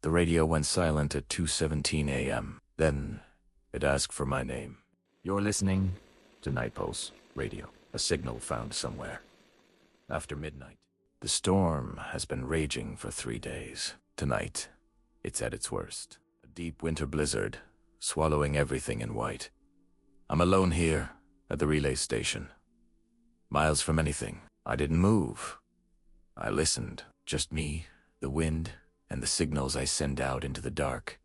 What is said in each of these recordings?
The radio went silent at 2:17 a.m. Then it asked for my name. You're listening to Night Pulse Radio, a signal found somewhere after midnight. The storm has been raging for 3 days. Tonight, it's at its worst. A deep winter blizzard, swallowing everything in white. I'm alone here at the relay station. Miles from anything. I didn't move. I listened. Just me, the wind, and the signals I send out into the dark.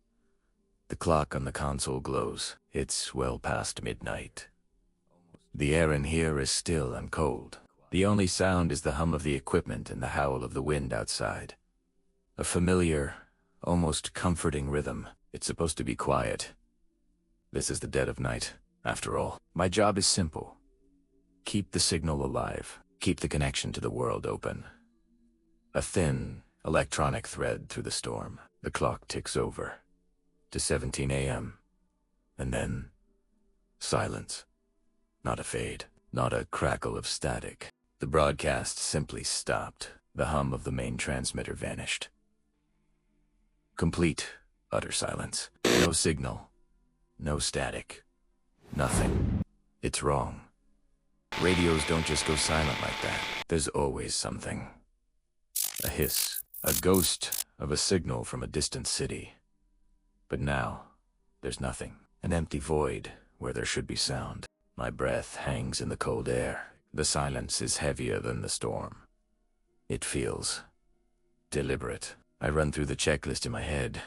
The clock on the console glows. It's well past midnight. The air in here is still and cold. The only sound is the hum of the equipment and the howl of the wind outside. A familiar, almost comforting rhythm. It's supposed to be quiet. This is the dead of night, after all. My job is simple. Keep the signal alive. Keep the connection to the world open. A thin, electronic thread through the storm. The clock ticks over to 17 a.m. And then, silence. Not a fade, not a crackle of static. The broadcast simply stopped. The hum of the main transmitter vanished. Complete, utter silence. No signal. No static. Nothing. It's wrong. Radios don't just go silent like that. There's always something. A hiss. A ghost of a signal from a distant city. But now, there's nothing. An empty void where there should be sound. My breath hangs in the cold air. The silence is heavier than the storm. It feels deliberate. I run through the checklist in my head.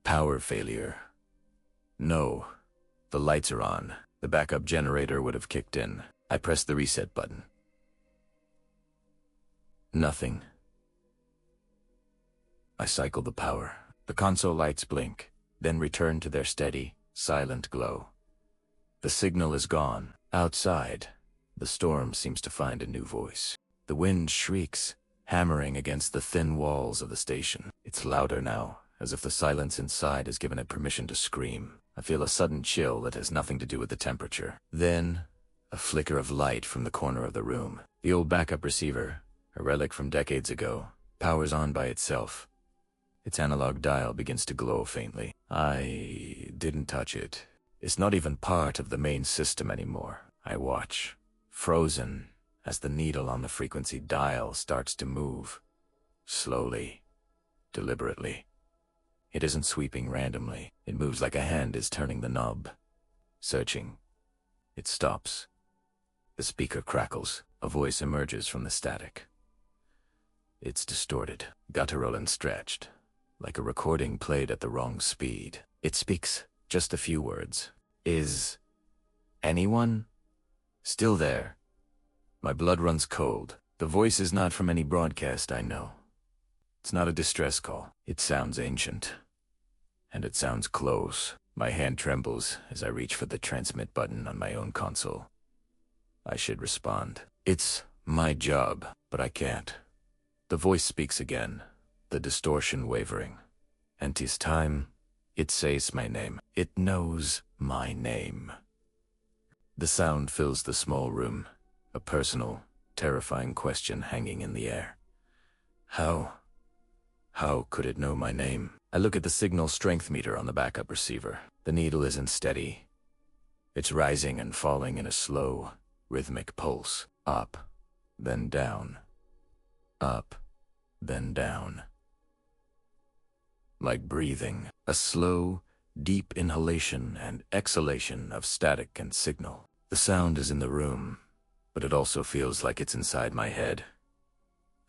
Power failure. No. The lights are on. The backup generator would have kicked in. I press the reset button. Nothing. I cycle the power. The console lights blink, then return to their steady, silent glow. The signal is gone. Outside, the storm seems to find a new voice. The wind shrieks, hammering against the thin walls of the station. It's louder now, as if the silence inside has given it permission to scream. I feel a sudden chill that has nothing to do with the temperature. Then, a flicker of light from the corner of the room. The old backup receiver, a relic from decades ago, powers on by itself. Its analog dial begins to glow faintly. I didn't touch it. It's not even part of the main system anymore. I watch, frozen, as the needle on the frequency dial starts to move. Slowly, deliberately. It isn't sweeping randomly. It moves like a hand is turning the knob. Searching. It stops. The speaker crackles. A voice emerges from the static. It's distorted, guttural and stretched, like a recording played at the wrong speed. It speaks just a few words. Is anyone still there? My blood runs cold. The voice is not from any broadcast I know. It's not a distress call. It sounds ancient. And it sounds close. My hand trembles as I reach for the transmit button on my own console. I should respond. It's my job, but I can't. The voice speaks again, the distortion wavering. And 'tis time. It says my name. It knows my name. The sound fills the small room, a personal, terrifying question hanging in the air. How could it know my name? I look at the signal strength meter on the backup receiver. The needle isn't steady. It's rising and falling in a slow, rhythmic pulse. Up, then down. Up, then down. Like breathing, a slow, deep inhalation and exhalation of static and signal. The sound is in the room, but it also feels like it's inside my head.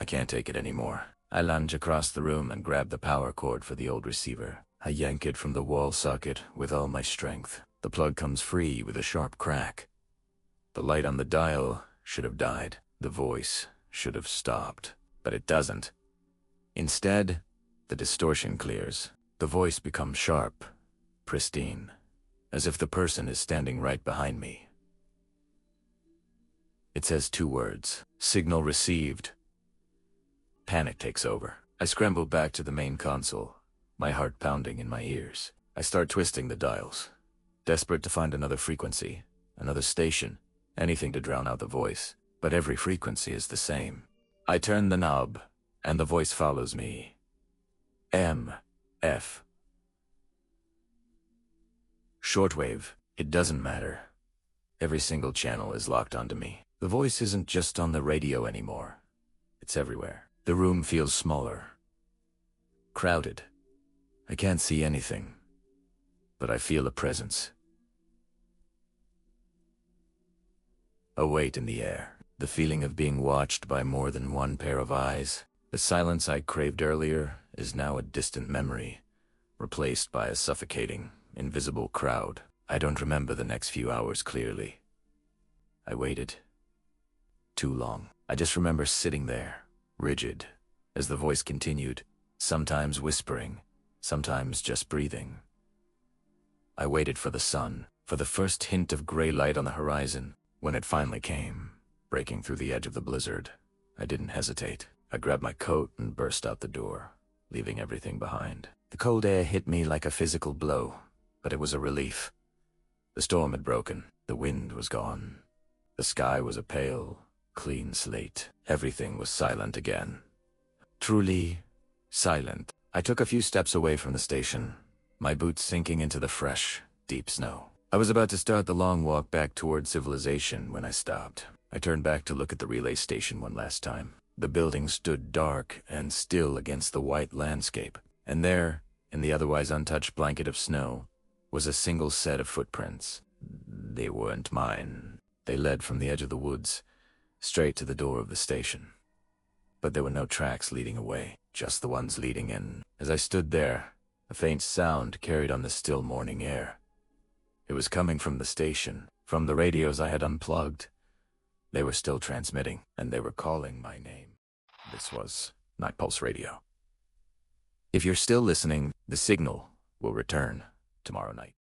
I can't take it anymore. I lunge across the room and grab the power cord for the old receiver. I yank it from the wall socket with all my strength. The plug comes free with a sharp crack. The light on the dial should have died. The voice should have stopped, but it doesn't. Instead, the distortion clears. The voice becomes sharp, pristine, as if the person is standing right behind me. It says 2 words. Signal received. Panic takes over. I scramble back to the main console, my heart pounding in my ears. I start twisting the dials, desperate to find another frequency, another station, anything to drown out the voice. But every frequency is the same. I turn the knob, and the voice follows me. M, F. Shortwave, it doesn't matter. Every single channel is locked onto me. The voice isn't just on the radio anymore. It's everywhere. The room feels smaller. Crowded. I can't see anything, but I feel a presence. A weight in the air. The feeling of being watched by more than one pair of eyes. The silence I craved earlier is now a distant memory, replaced by a suffocating, invisible crowd. I don't remember the next few hours clearly. I waited. Too long. I just remember sitting there, rigid, as the voice continued, sometimes whispering, sometimes just breathing. I waited for the sun, for the first hint of gray light on the horizon. When it finally came, breaking through the edge of the blizzard, I didn't hesitate. I grabbed my coat and burst out the door, leaving everything behind. The cold air hit me like a physical blow, but it was a relief. The storm had broken. The wind was gone. The sky was a pale, clean slate. Everything was silent again. Truly silent. I took a few steps away from the station, my boots sinking into the fresh, deep snow. I was about to start the long walk back toward civilization when I stopped. I turned back to look at the relay station one last time. The building stood dark and still against the white landscape, and there, in the otherwise untouched blanket of snow, was a single set of footprints. They weren't mine. They led from the edge of the woods, straight to the door of the station. But there were no tracks leading away, just the ones leading in. As I stood there, a faint sound carried on the still morning air. It was coming from the station, from the radios I had unplugged. They were still transmitting, and they were calling my name. This was Night Pulse Radio. If you're still listening, the signal will return tomorrow night.